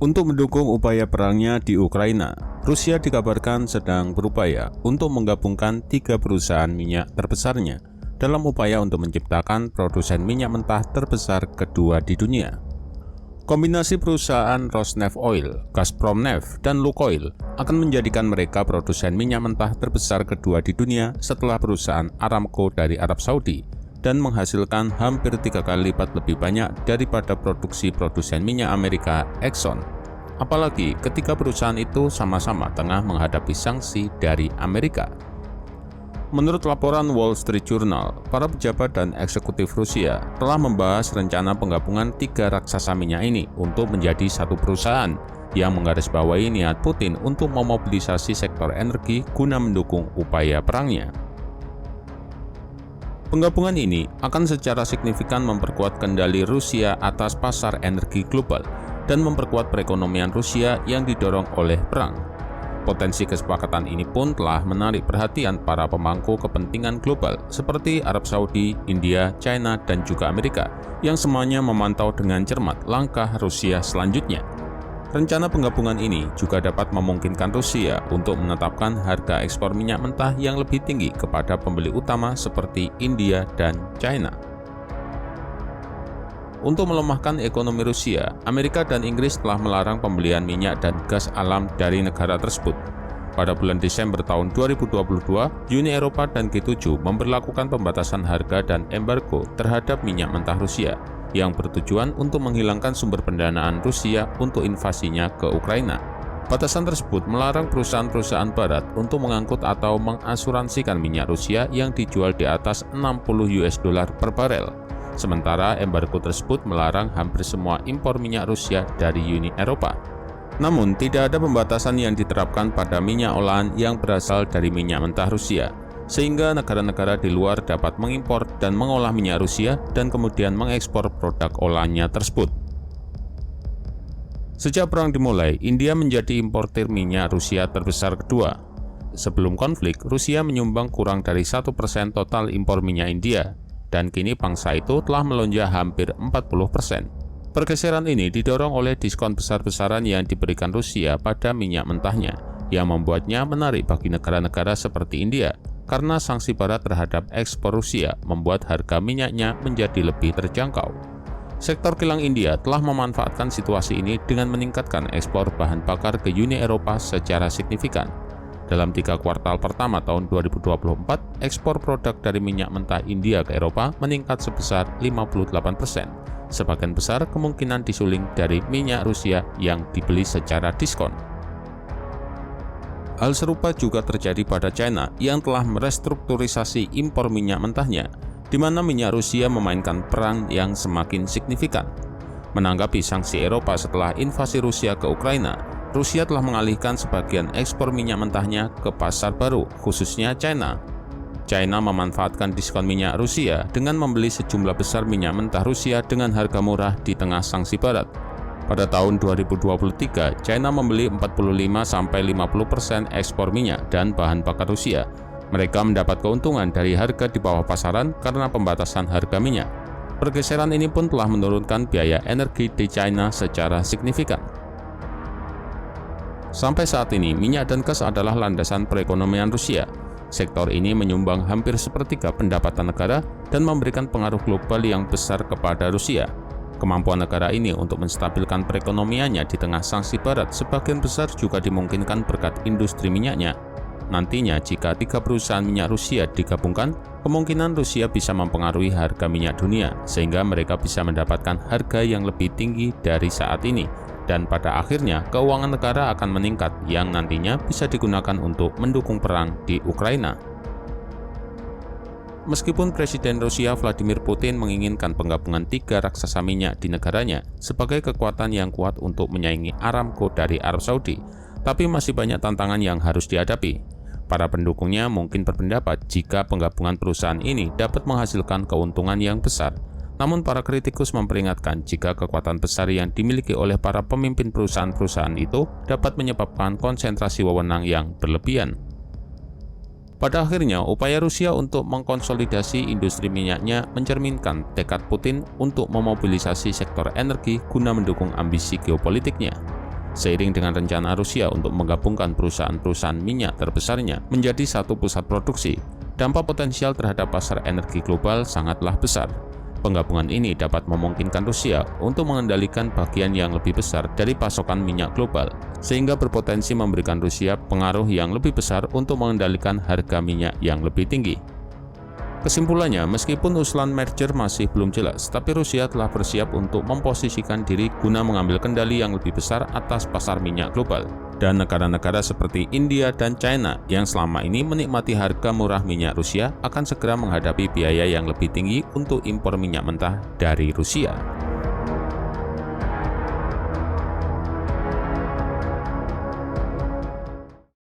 Untuk mendukung upaya perangnya di Ukraina, Rusia dikabarkan sedang berupaya untuk menggabungkan 3 perusahaan minyak terbesarnya dalam upaya untuk menciptakan produsen minyak mentah terbesar kedua di dunia. Kombinasi perusahaan Rosneft Oil, Gazprom Neft, dan Lukoil akan menjadikan mereka produsen minyak mentah terbesar kedua di dunia setelah perusahaan Aramco dari Arab Saudi dan menghasilkan hampir 3 kali lipat lebih banyak daripada produksi produsen minyak Amerika Exxon. Apalagi ketika perusahaan itu sama-sama tengah menghadapi sanksi dari Amerika. Menurut laporan Wall Street Journal, para pejabat dan eksekutif Rusia telah membahas rencana penggabungan 3 raksasa minyak ini untuk menjadi satu perusahaan yang menggarisbawahi niat Putin untuk memobilisasi sektor energi guna mendukung upaya perangnya. Penggabungan ini akan secara signifikan memperkuat kendali Rusia atas pasar energi global dan memperkuat perekonomian Rusia yang didorong oleh perang. Potensi kesepakatan ini pun telah menarik perhatian para pemangku kepentingan global seperti Arab Saudi, India, China, dan juga Amerika yang semuanya memantau dengan cermat langkah Rusia selanjutnya. Rencana penggabungan ini juga dapat memungkinkan Rusia untuk menetapkan harga ekspor minyak mentah yang lebih tinggi kepada pembeli utama seperti India dan China. Untuk melemahkan ekonomi Rusia, Amerika dan Inggris telah melarang pembelian minyak dan gas alam dari negara tersebut. Pada bulan Desember tahun 2022, Uni Eropa dan G7 memberlakukan pembatasan harga dan embargo terhadap minyak mentah Rusia, yang bertujuan untuk menghilangkan sumber pendanaan Rusia untuk invasinya ke Ukraina. Batasan tersebut melarang perusahaan-perusahaan barat untuk mengangkut atau mengasuransikan minyak Rusia yang dijual di atas $60 per barel. Sementara embargo tersebut melarang hampir semua impor minyak Rusia dari Uni Eropa. Namun, tidak ada pembatasan yang diterapkan pada minyak olahan yang berasal dari minyak mentah Rusia, sehingga negara-negara di luar dapat mengimpor dan mengolah minyak Rusia dan kemudian mengekspor produk olahannya tersebut. Sejak perang dimulai, India menjadi importir minyak Rusia terbesar kedua. Sebelum konflik, Rusia menyumbang kurang dari 1% total impor minyak India, dan kini bangsa itu telah melonjak hampir 40%. Pergeseran ini didorong oleh diskon besar-besaran yang diberikan Rusia pada minyak mentahnya, yang membuatnya menarik bagi negara-negara seperti India, karena sanksi barat terhadap ekspor Rusia membuat harga minyaknya menjadi lebih terjangkau. Sektor kilang India telah memanfaatkan situasi ini dengan meningkatkan ekspor bahan bakar ke Uni Eropa secara signifikan. Dalam 3 kuartal pertama tahun 2024, ekspor produk dari minyak mentah India ke Eropa meningkat sebesar 58%. Sebagian besar kemungkinan disuling dari minyak Rusia yang dibeli secara diskon. Hal serupa juga terjadi pada China yang telah merestrukturisasi impor minyak mentahnya, di mana minyak Rusia memainkan peran yang semakin signifikan. Menanggapi sanksi Eropa setelah invasi Rusia ke Ukraina, Rusia telah mengalihkan sebagian ekspor minyak mentahnya ke pasar baru, khususnya China. China memanfaatkan diskon minyak Rusia dengan membeli sejumlah besar minyak mentah Rusia dengan harga murah di tengah sanksi barat. Pada tahun 2023, China membeli 45-50% ekspor minyak dan bahan bakar Rusia. Mereka mendapat keuntungan dari harga di bawah pasaran karena pembatasan harga minyak. Pergeseran ini pun telah menurunkan biaya energi di China secara signifikan. Sampai saat ini, minyak dan gas adalah landasan perekonomian Rusia. Sektor ini menyumbang hampir sepertiga pendapatan negara dan memberikan pengaruh global yang besar kepada Rusia. Kemampuan negara ini untuk menstabilkan perekonomiannya di tengah sanksi barat sebagian besar juga dimungkinkan berkat industri minyaknya. Nantinya, jika 3 perusahaan minyak Rusia digabungkan, kemungkinan Rusia bisa mempengaruhi harga minyak dunia, sehingga mereka bisa mendapatkan harga yang lebih tinggi dari saat ini. Dan pada akhirnya, keuangan negara akan meningkat yang nantinya bisa digunakan untuk mendukung perang di Ukraina. Meskipun Presiden Rusia Vladimir Putin menginginkan penggabungan 3 raksasa minyak di negaranya sebagai kekuatan yang kuat untuk menyaingi Aramco dari Arab Saudi, tapi masih banyak tantangan yang harus dihadapi. Para pendukungnya mungkin berpendapat jika penggabungan perusahaan ini dapat menghasilkan keuntungan yang besar. Namun para kritikus memperingatkan jika kekuatan besar yang dimiliki oleh para pemimpin perusahaan-perusahaan itu dapat menyebabkan konsentrasi wewenang yang berlebihan. Pada akhirnya, upaya Rusia untuk mengkonsolidasi industri minyaknya mencerminkan tekad Putin untuk memobilisasi sektor energi guna mendukung ambisi geopolitiknya. Seiring dengan rencana Rusia untuk menggabungkan perusahaan-perusahaan minyak terbesarnya menjadi satu pusat produksi, dampak potensial terhadap pasar energi global sangatlah besar. Penggabungan ini dapat memungkinkan Rusia untuk mengendalikan bagian yang lebih besar dari pasokan minyak global, sehingga berpotensi memberikan Rusia pengaruh yang lebih besar untuk mengendalikan harga minyak yang lebih tinggi. Kesimpulannya, meskipun usulan merger masih belum jelas, tapi Rusia telah bersiap untuk memposisikan diri guna mengambil kendali yang lebih besar atas pasar minyak global. Dan negara-negara seperti India dan China yang selama ini menikmati harga murah minyak Rusia akan segera menghadapi biaya yang lebih tinggi untuk impor minyak mentah dari Rusia.